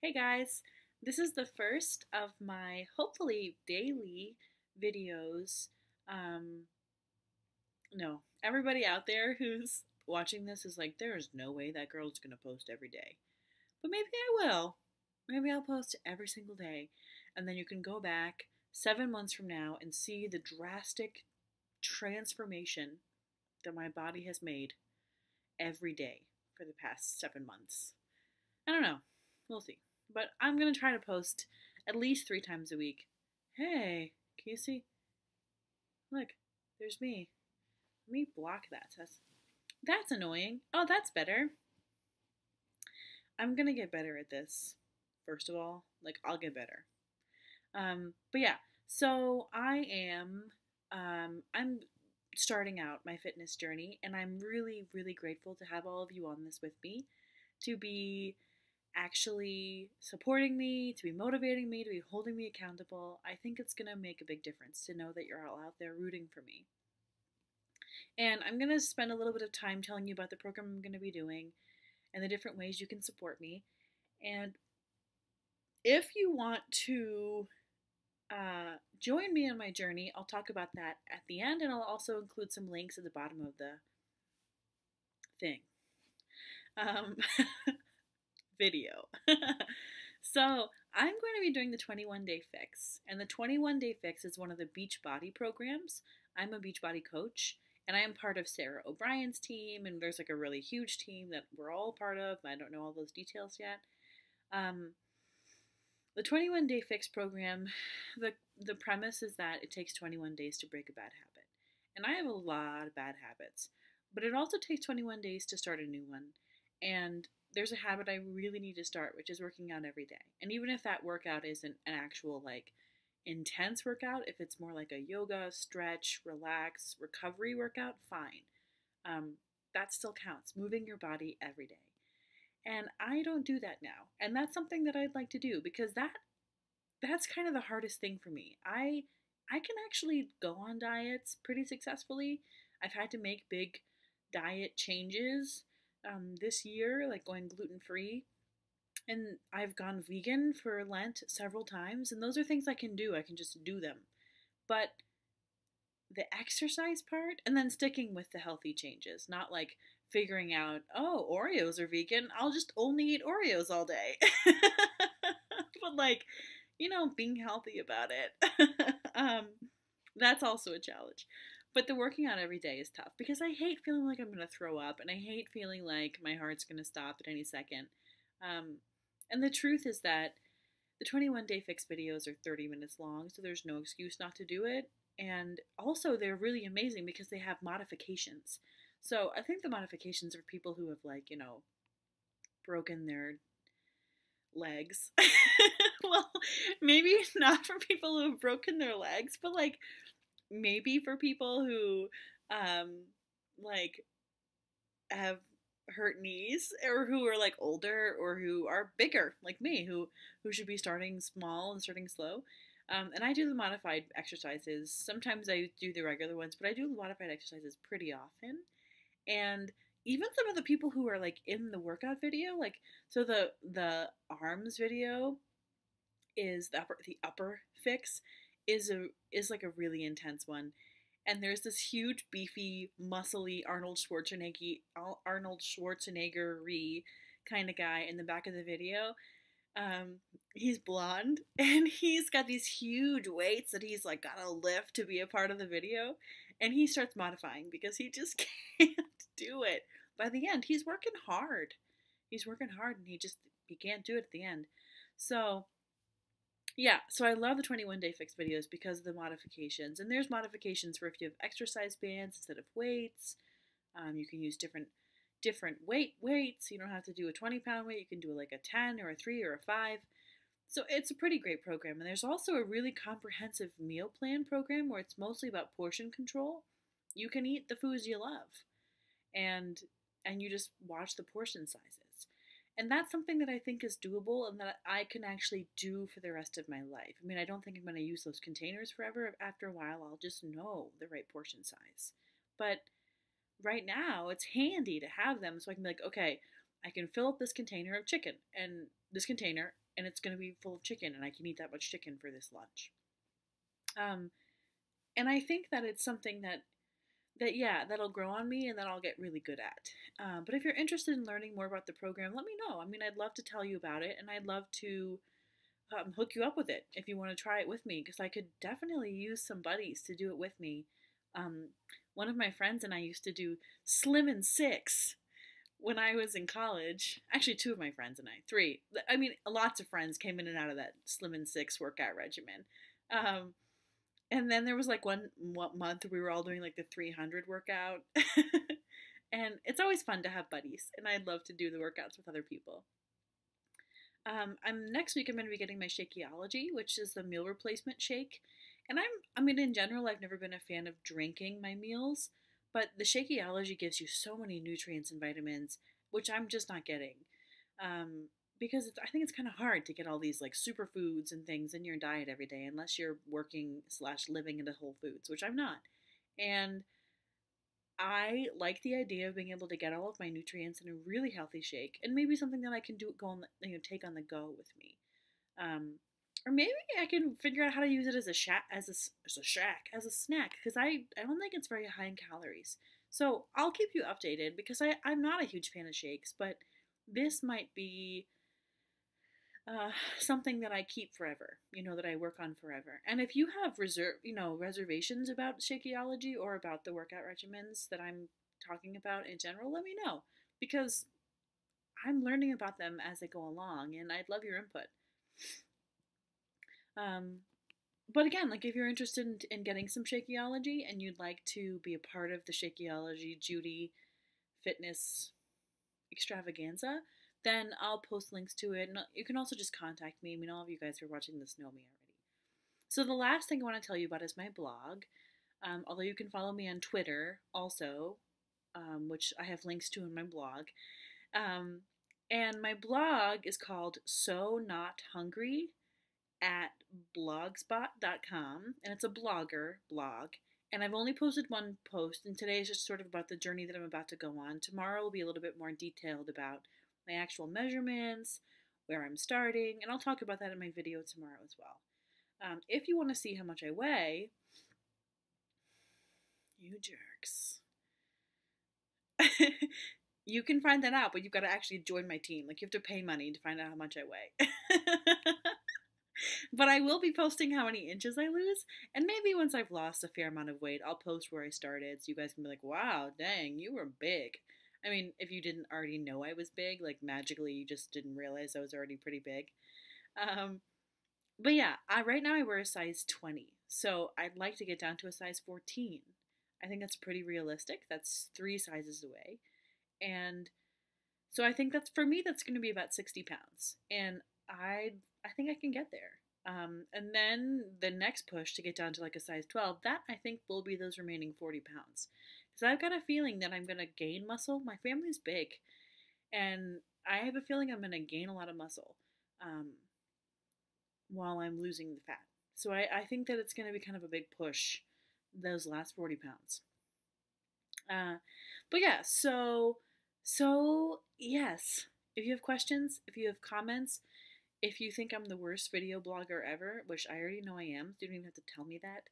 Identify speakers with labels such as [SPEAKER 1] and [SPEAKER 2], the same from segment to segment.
[SPEAKER 1] Hey guys, this is the first of my hopefully daily videos. Um, no, everybody out there who's watching this is like, there is no way that girl's gonna post every day. But maybe I will. Maybe I'll post every single day, and then you can go back 7 months from now and see the drastic transformation that my body has made every day for the past 7 months. I don't know. We'll see. But I'm going to try to post at least 3 times a week. Hey, can you see? Look, there's me. Let me block that. That's annoying. Oh, that's better. I'm going to get better at this. First of all, I'll get better. But yeah, so I'm starting out my fitness journey, and I'm really, really grateful to have all of you on this with me, to be actually supporting me, to be motivating me, to be holding me accountable. I think it's going to make a big difference to know that you're all out there rooting for me. And I'm going to spend a little bit of time telling you about the program I'm going to be doing and the different ways you can support me. And if you want to join me on my journey, I'll talk about that at the end, and I'll also include some links at the bottom of the thing. Video. So I'm going to be doing the 21-day fix, and the 21-day fix is one of the Beachbody programs. I'm a Beachbody coach, and I am part of Sarah O'Brien's team, and there's like a really huge team that we're all part of. I don't know all those details yet. The 21-day fix program, the premise is that it takes 21 days to break a bad habit. And I have a lot of bad habits, but it also takes 21 days to start a new one. And there's a habit I really need to start, which is working out every day. And even if that workout isn't an actual intense workout, if it's more like a yoga, stretch, relax, recovery workout, fine. That still counts. Moving your body every day. And I don't do that now. And that's something that I'd like to do, because that's kind of the hardest thing for me. I can actually go on diets pretty successfully. I've had to make big diet changes this year, like going gluten-free. And I've gone vegan for Lent several times, and those are things I can do. I can just do them. But the exercise part, and then sticking with the healthy changes, not like figuring out, oh, Oreos are vegan, I'll just only eat Oreos all day. But being healthy about it. That's also a challenge. But the working out every day is tough, because I hate feeling like I'm going to throw up, and I hate feeling like my heart's going to stop at any second. And the truth is that the 21-day fix videos are 30 minutes long, so there's no excuse not to do it. And also, they're really amazing because they have modifications. So I think the modifications are people who have, broken their legs. Well, maybe not for people who have broken their legs, but, maybe for people who, have hurt knees, or who are, older, or who are bigger, like me, who should be starting small and starting slow. And I do the modified exercises. Sometimes I do the regular ones, but I do the modified exercises pretty often. And even some of the people who are in the workout video, so the arms video is the upper fix is a really intense one. And there's this huge, beefy, muscly Arnold Schwarzenegger-y kind of guy in the back of the video. He's blonde, and he's got these huge weights that he's gotta lift to be a part of the video, and he starts modifying because he just can't do it. By the end, he's working hard. And he can't do it at the end. So yeah, so I love the 21-day fix videos because of the modifications. And there's modifications for if you have exercise bands instead of weights. You can use different weights. You don't have to do a 20-pound weight. You can do a 10 or a 3 or a 5. So it's a pretty great program. And there's also a really comprehensive meal plan program where it's mostly about portion control. You can eat the foods you love, and you just watch the portion sizes. And that's something that I think is doable and that I can actually do for the rest of my life. I mean, I don't think I'm going to use those containers forever. After a while, I'll just know the right portion size. But right now, it's handy to have them, so I can be like, okay, I can fill up this container of chicken and this container, and it's going to be full of chicken, and I can eat that much chicken for this lunch. Um, and I think that it's something that yeah, that'll grow on me and that I'll get really good at. But if you're interested in learning more about the program, let me know. I mean, I'd love to tell you about it, and I'd love to hook you up with it if you want to try it with me, because I could definitely use some buddies to do it with me. Um, One of my friends and I used to do Slim and Six when I was in college. Actually, two of my friends and I, three. I mean, lots of friends came in and out of that Slim and Six workout regimen. Um, and then there was like one month we were all doing like the 300 workout. And it's always fun to have buddies, and I'd love to do the workouts with other people. I'm next week. I'm going to be getting my Shakeology, which is the meal replacement shake. And I mean, in general, I've never been a fan of drinking my meals, but the Shakeology gives you so many nutrients and vitamins, which I'm just not getting. Because I think it's kind of hard to get all these like superfoods and things in your diet every day, unless you're working slash living at a Whole Foods, which I'm not. And I like the idea of being able to get all of my nutrients in a really healthy shake, and maybe something that I can do go on, take on the go with me. Um, or maybe I can figure out how to use it as a as a snack, because I don't think it's very high in calories. So I'll keep you updated, because I'm not a huge fan of shakes, but this might be something that I keep forever, that I work on forever. And if you have reservations about Shakeology or about the workout regimens that I'm talking about in general, let me know, because I'm learning about them as I go along, and I'd love your input. But again, like if you're interested in getting some Shakeology and you'd like to be a part of the Shakeology Judy Fitness extravaganza, then I'll post links to it. And you can also just contact me. I mean, all of you guys who are watching this know me already. So the last thing I want to tell you about is my blog. Although you can follow me on Twitter also, which I have links to in my blog. And my blog is called So Not Hungry at blogspot.com, and it's a blogger blog. And I've only posted one post, and today is just sort of about the journey that I'm about to go on. Tomorrow will be a little bit more detailed about my actual measurements, where I'm starting, and I'll talk about that in my video tomorrow as well. If you want to see how much I weigh, you jerks, you can find that out, but you've got to actually join my team. Like, you have to pay money to find out how much I weigh. But I will be posting how many inches I lose, and maybe once I've lost a fair amount of weight, I'll post where I started, so you guys can be like, wow, dang, you were big. I mean, if you didn't already know I was big, like magically you just didn't realize I was already pretty big. But yeah, right now I wear a size 20, so I'd like to get down to a size 14. I think that's pretty realistic. That's 3 sizes away. And so I think for me, that's going to be about 60 pounds. And I think I can get there. And then the next push to get down to like a size 12, that I think will be those remaining 40 pounds. Because I've got a feeling that I'm going to gain muscle. My family's big, and I have a feeling I'm going to gain a lot of muscle while I'm losing the fat. So I think that it's going to be kind of a big push, those last 40 pounds. But yeah, so yes, if you have questions, if you have comments, if you think I'm the worst video blogger ever, which I already know I am, so you don't even have to tell me that,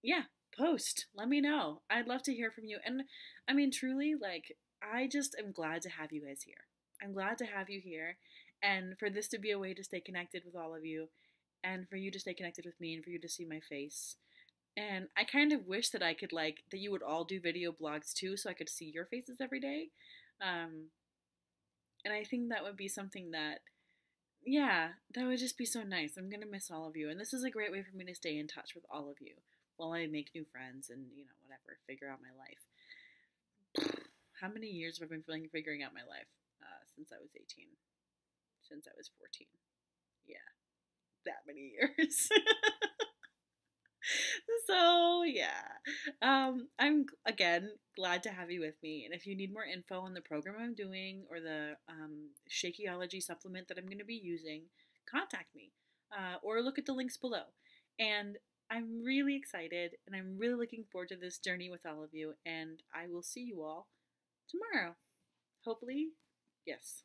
[SPEAKER 1] yeah, post. Let me know. I'd love to hear from you. And I mean, truly, like, I just am glad to have you guys here. I'm glad to have you here, and for this to be a way to stay connected with all of you, and for you to stay connected with me, and for you to see my face. And I kind of wish that I could, like, that you would all do video blogs too, so I could see your faces every day. And I think that would be something that, yeah, that would just be so nice. I'm going to miss all of you. And this is a great way for me to stay in touch with all of you while I make new friends and, whatever, figure out my life. How many years have I been figuring out my life? Since I was 18. Since I was 14. Yeah, that many years. So, yeah. I'm, again, glad to have you with me. And if you need more info on the program I'm doing or the Shakeology supplement that I'm going to be using, contact me or look at the links below. And I'm really excited, and I'm really looking forward to this journey with all of you. And I will see you all tomorrow. Hopefully, yes.